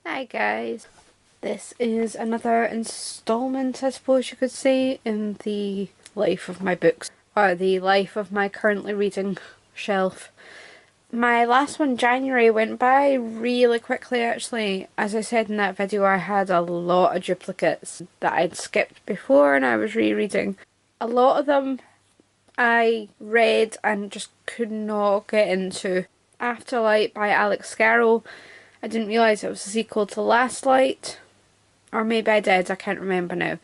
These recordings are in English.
Hi guys, this is another installment, I suppose you could say, in the life of my books, or the life of my currently reading shelf. My last one, January, went by really quickly actually. As I said in that video, I had a lot of duplicates that I'd skipped before and I was rereading. A lot of them I read and just could not get into. Afterlight by Alex Scarrow, I didn't realise it was a sequel to Last Light, or maybe I did, I can't remember now.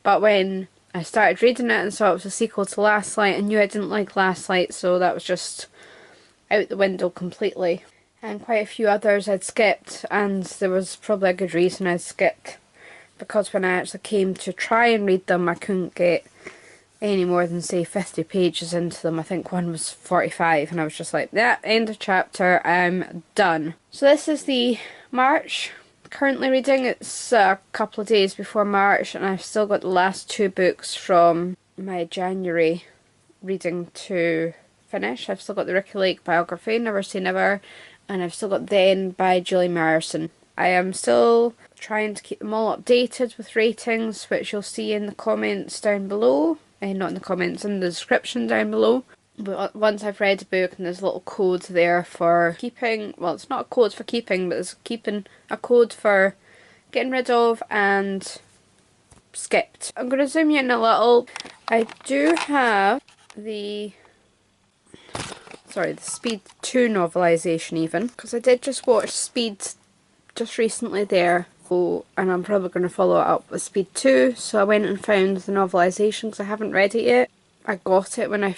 But when I started reading it and saw it was a sequel to Last Light, I knew I didn't like Last Light, so that was just out the window completely. And quite a few others I'd skipped, and there was probably a good reason I'd skipped, because when I actually came to try and read them, I couldn't get any more than, say, 50 pages into them. I think one was 45 and I was just like, yeah, end of chapter, I'm done. So this is the March currently reading. It's a couple of days before March and I've still got the last two books from my January reading to finish. I've still got the Ricky Lake biography, Never Say Never, and I've still got Then by Julie Meyerson. I am still trying to keep them all updated with ratings, which you'll see in the comments down below. Not in the comments, in the description down below. But once I've read a book and there's a little code there for keeping, well, it's not a code for keeping, but there's a code for getting rid of and skipped. I'm going to zoom you in a little. I do have the Speed 2 novelisation even, because I did just watch Speed just recently there. And I'm probably going to follow it up with Speed 2, so I went and found the novelisation because I haven't read it yet. I got it when I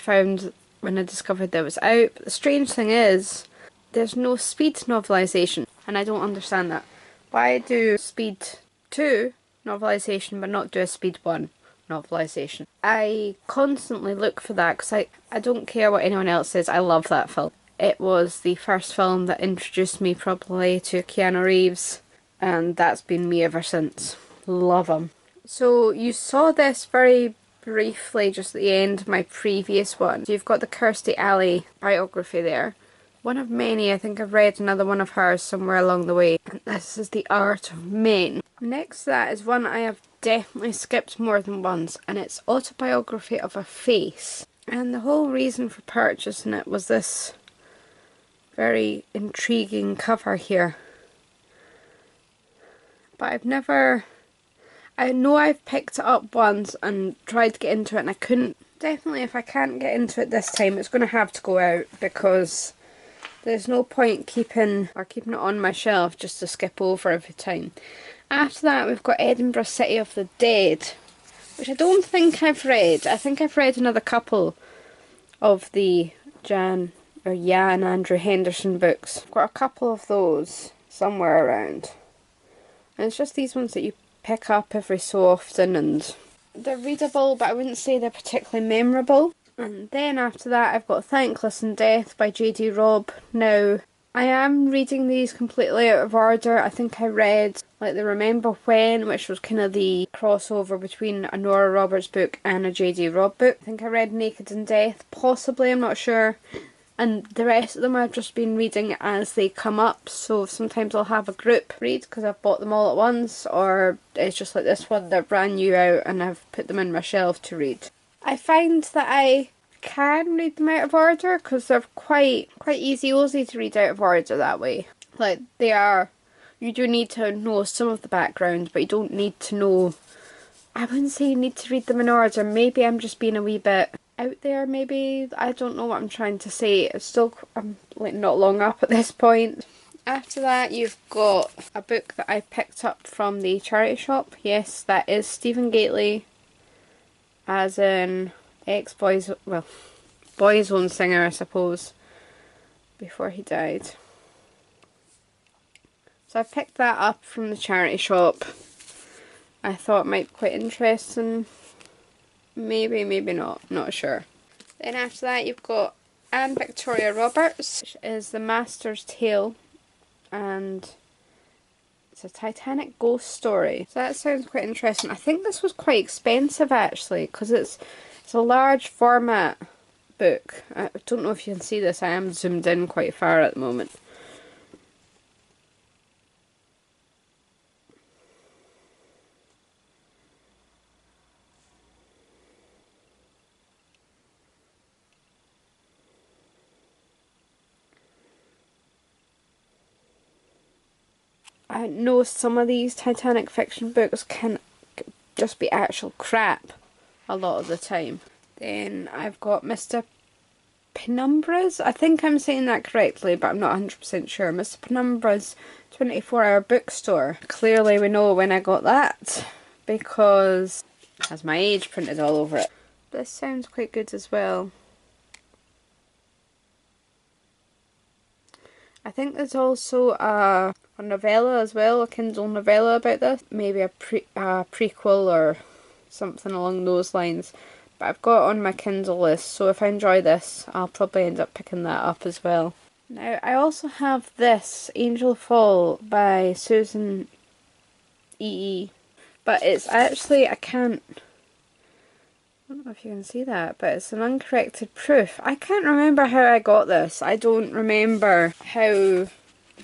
discovered that it was out, but the strange thing is there's no Speed novelisation and I don't understand that. Why do Speed 2 novelisation but not do a Speed 1 novelisation? I constantly look for that because I don't care what anyone else says, I love that film. It was the first film that introduced me probably to Keanu Reeves, and that's been me ever since. Love him. So you saw this very briefly just at the end of my previous one. So you've got the Kirstie Alley biography there. One of many. I think I've read another one of hers somewhere along the way. And this is The Art of Men. Next to that is one I have definitely skipped more than once, and it's Autobiography of a Face. And the whole reason for purchasing it was this very intriguing cover here. But I know I've picked it up once and tried to get into it and I couldn't. Definitely if I can't get into it this time, it's going to have to go out because there's no point keeping it on my shelf just to skip over every time. After that we've got Edinburgh City of the Dead, which I don't think I've read. I think I've read another couple of the Jan-Andrew Henderson books. I've got a couple of those somewhere around. And it's just these ones that you pick up every so often and they're readable, but I wouldn't say they're particularly memorable. And then after that I've got Thankless and Death by J.D. Robb. Now, I am reading these completely out of order. I think I read like the Remember When, which was kind of the crossover between a Nora Roberts book and a J.D. Robb book. I think I read Naked in Death, possibly, I'm not sure. And the rest of them I've just been reading as they come up, so sometimes I'll have a group read because I've bought them all at once, or it's just like this one, they're brand new out and I've put them in my shelf to read. I find that I can read them out of order because they're quite easy to read out of order that way. Like they are, you do need to know some of the background, but you don't need to know, I wouldn't say you need to read them in order. Maybe I'm just being a wee bit out there, maybe. I don't know what I'm trying to say. It's still, I'm like not long up at this point. After that you've got a book that I picked up from the charity shop. Yes, that is Stephen Gately, as in Boy's Own singer, I suppose, before he died. So I picked that up from the charity shop. I thought it might be quite interesting. Maybe, maybe not, not sure. Then after that you've got Anne Victoria Roberts, which is The Master's Tale, and it's a Titanic ghost story. So that sounds quite interesting. I think this was quite expensive actually, because it's a large format book. I don't know if you can see this, I am zoomed in quite far at the moment. I know some of these Titanic fiction books can just be actual crap a lot of the time. Then I've got Mr. Penumbra's, I think I'm saying that correctly, but I'm not 100% sure. Mr. Penumbra's 24-hour bookstore. Clearly we know when I got that, because it has my age printed all over it. This sounds quite good as well. I think there's also a novella as well, a Kindle novella about this. Maybe a prequel or something along those lines. But I've got it on my Kindle list, so if I enjoy this, I'll probably end up picking that up as well. Now, I also have this, Angelfall by Susan E. But it's actually, I don't know if you can see that, but it's an uncorrected proof. I can't remember how I got this. I don't remember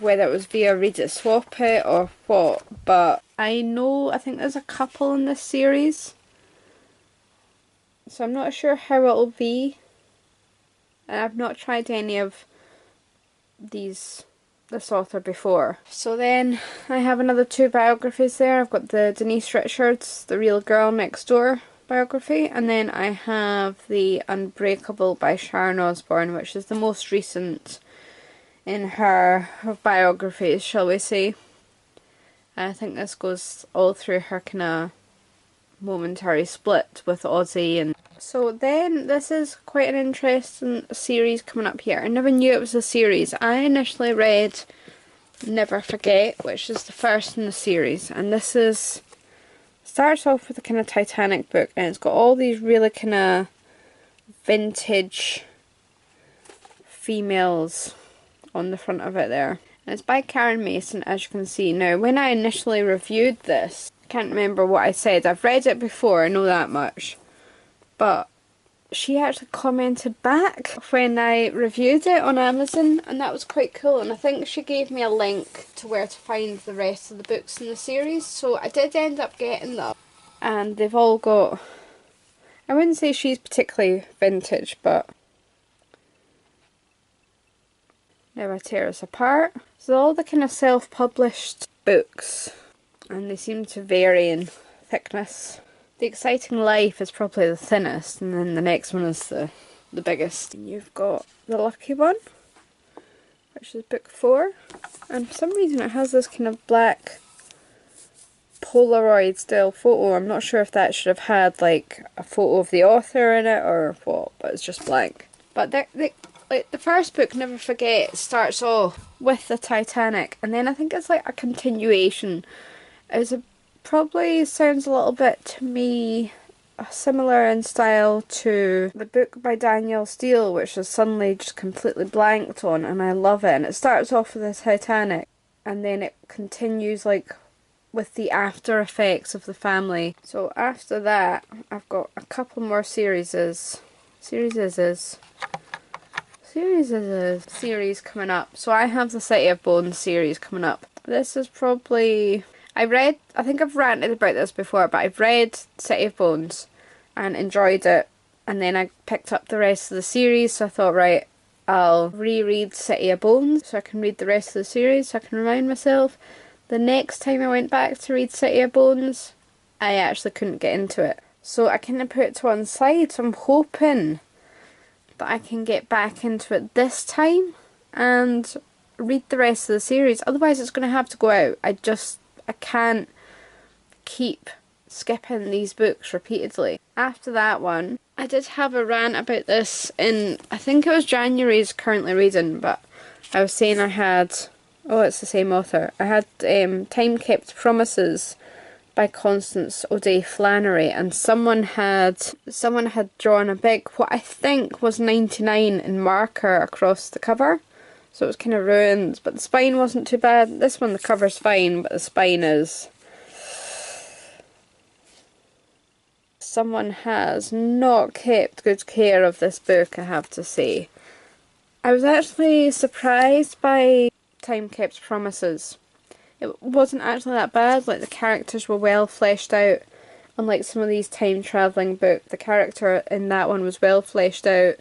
whether it was via Read It Swap It or what, but I think there's a couple in this series, so I'm not sure how it'll be, and I've not tried any of this author before. So then I have another 2 biographies there. I've got the Denise Richards, The Real Girl Next Door biography, and then I have the Unbreakable by Sharon Osbourne, which is the most recent in her biographies, shall we say. I think this goes all through her kind of momentary split with Ozzy. And so then this is quite an interesting series coming up here. I never knew it was a series. I initially read Never Forget, which is the first in the series, and this starts off with a kind of Titanic book, and it's got all these really kind of vintage females on the front of it there. And it's by Karen Mason, as you can see. Now, when I initially reviewed this, I can't remember what I said. I've read it before, I know that much. But she actually commented back when I reviewed it on Amazon, and that was quite cool. And I think she gave me a link to where to find the rest of the books in the series, so I did end up getting them. And they've all got, I wouldn't say she's particularly vintage, but Never Tear Us Apart. So all the kind of self-published books, and they seem to vary in thickness. The Exciting Life is probably the thinnest, and then the next one is the biggest. And you've got The Lucky One, which is book 4, and for some reason it has this kind of black Polaroid style photo. I'm not sure if that should have had like a photo of the author in it or what, but it's just blank. But like the first book, Never Forget, starts off with the Titanic, and then I think it's like a continuation. Probably sounds a little bit to me similar in style to the book by Danielle Steele, which is suddenly just completely blanked on, and I love it. And it starts off with the Titanic, and then it continues like with the after effects of the family. So after that, I've got a couple more series coming up. So I have the City of Bones series coming up. This is probably, I think I've ranted about this before, but I've read City of Bones and enjoyed it, and then I picked up the rest of the series, so I thought, right, I'll reread City of Bones so I can read the rest of the series, so I can remind myself. The next time I went back to read City of Bones, I actually couldn't get into it, so I kind of put it to one side. So I'm hoping that I can get back into it this time and read the rest of the series. Otherwise it's going to have to go out. I can't keep skipping these books repeatedly. After that one, I did have a rant about this in, I think it was January's currently reading, but I was saying I had, oh, it's the same author. I had Time Kept Promises by Constance O'Day Flannery, and someone had drawn a big, what I think was 99 in marker across the cover. So it was kind of ruined, but the spine wasn't too bad. This one, the cover's fine, but the spine is... Someone has not kept good care of this book, I have to say. I was actually surprised by Time Kept Promises. It wasn't actually that bad. Like, the characters were well fleshed out. Unlike some of these time travelling books, the character in that one was well fleshed out,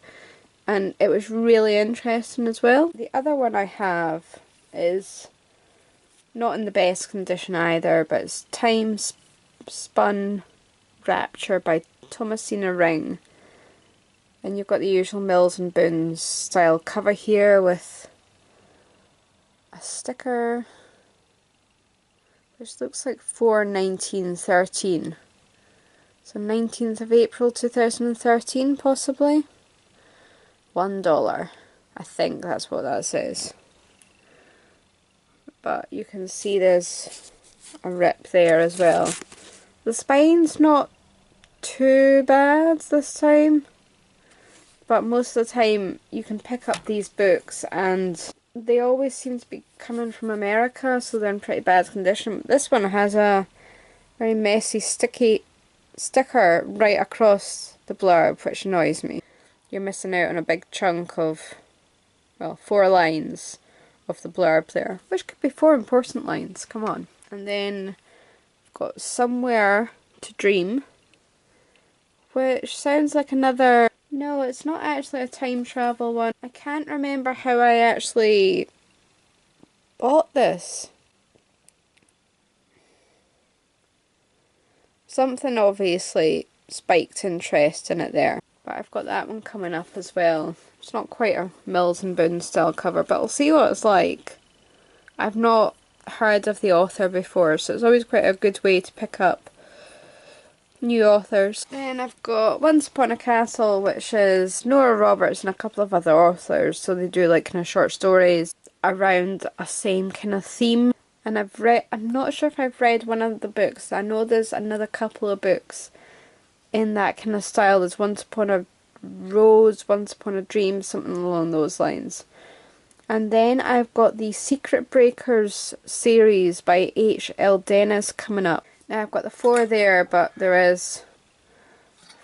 and it was really interesting as well. The other one I have is Not in the best condition either, but it's Time Spun Rapture by Thomasina Ring. And you've got the usual Mills and Boons style cover here with a sticker which looks like 4/19/13. So 19th of April 2013 possibly. $1. I think that's what that says. But you can see there's a rip there as well. The spine's not too bad this time, but most of the time you can pick up these books and they always seem to be coming from America, so they're in pretty bad condition. This one has a very messy sticky sticker right across the blurb, which annoys me. You're missing out on a big chunk of, well, 4 lines of the blurb there, which could be 4 important lines, come on. And then I've got Somewhere to Dream, which sounds like another... No, it's not actually a time travel one. I can't remember how I actually bought this. Something obviously spiked interest in it there. But I've got that one coming up as well. It's not quite a Mills and Boon style cover, but I'll see what it's like. I've not heard of the author before, so it's always quite a good way to pick up new authors. Then I've got Once Upon a Castle, which is Nora Roberts and a couple of other authors, so they do like kind of short stories around a same kind of theme. And I'm not sure if I've read one of the books. I know there's another couple of books in that kind of style. There's Once Upon a Rose, Once Upon a Dream, something along those lines. And then I've got the Secret Breakers series by H.L. Dennis coming up. Now I've got the 4 there, but there is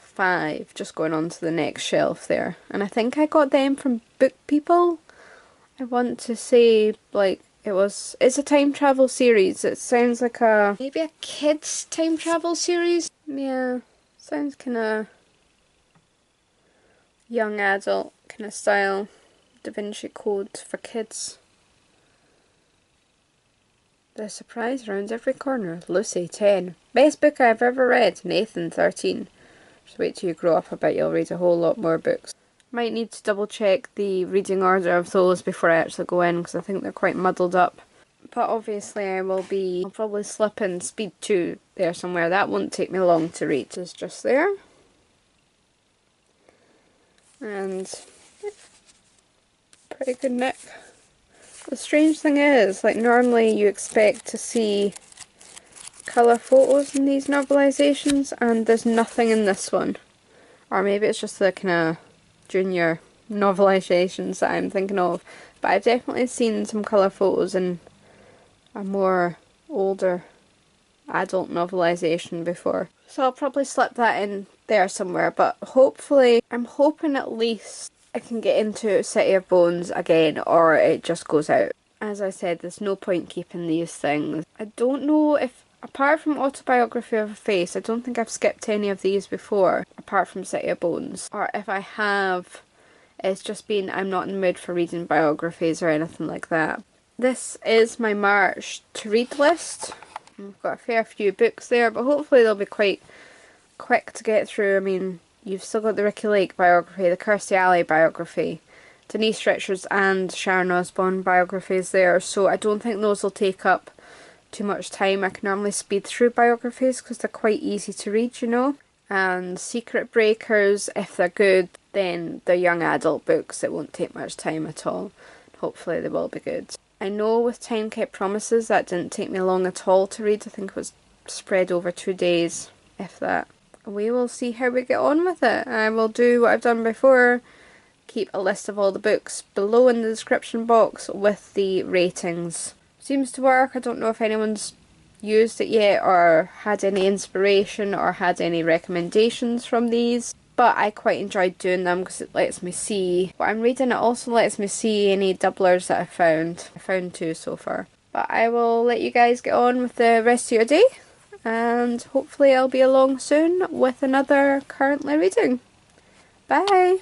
5 just going on to the next shelf there. And I think I got them from Book People. I want to say, like, it's a time travel series. It sounds like maybe a kids time travel series. Yeah, sounds kind of young adult kind of style. Da Vinci Code for kids. The surprise around every corner. Lucy, 10. Best book I've ever read. Nathan, 13. Just wait till you grow up, I bet you'll read a whole lot more books. Might need to double check the reading order of those before I actually go in, because I think they're quite muddled up. But obviously I'll probably slip in Speed 2 there somewhere. That won't take me long to read. It's just there. And pretty good nick. The strange thing is, like, normally you expect to see colour photos in these novelisations, and there's nothing in this one. Or maybe it's just the kind of junior novelisations that I'm thinking of. But I've definitely seen some colour photos in a more older adult novelisation before. So I'll probably slip that in there somewhere, but hopefully, I'm hoping at least I can get into City of Bones again, or it just goes out. As I said, there's no point keeping these things. I don't know if, apart from Autobiography of a Face, I don't think I've skipped any of these before, apart from City of Bones. Or if I have, it's just been I'm not in the mood for reading biographies or anything like that. This is my March to read list. I've got a fair few books there, but hopefully they'll be quite quick to get through. I mean, you've still got the Ricky Lake biography, the Kirstie Alley biography, Denise Richards and Sharon Osbourne biographies there, so I don't think those will take up too much time. I can normally speed through biographies because they're quite easy to read, you know. And Secret Breakers, if they're good, then they're young adult books. It won't take much time at all. Hopefully they will be good. I know with Time Kept Promises that didn't take me long at all to read. I think it was spread over 2 days, if that. We will see how we get on with it. I will do what I've done before. Keep a list of all the books below in the description box with the ratings. Seems to work. I don't know if anyone's used it yet or had any inspiration or had any recommendations from these. But I quite enjoyed doing them because it lets me see what I'm reading. It also lets me see any doublers that I found. I found 2 so far. But I will let you guys get on with the rest of your day. And hopefully I'll be along soon with another currently reading. Bye!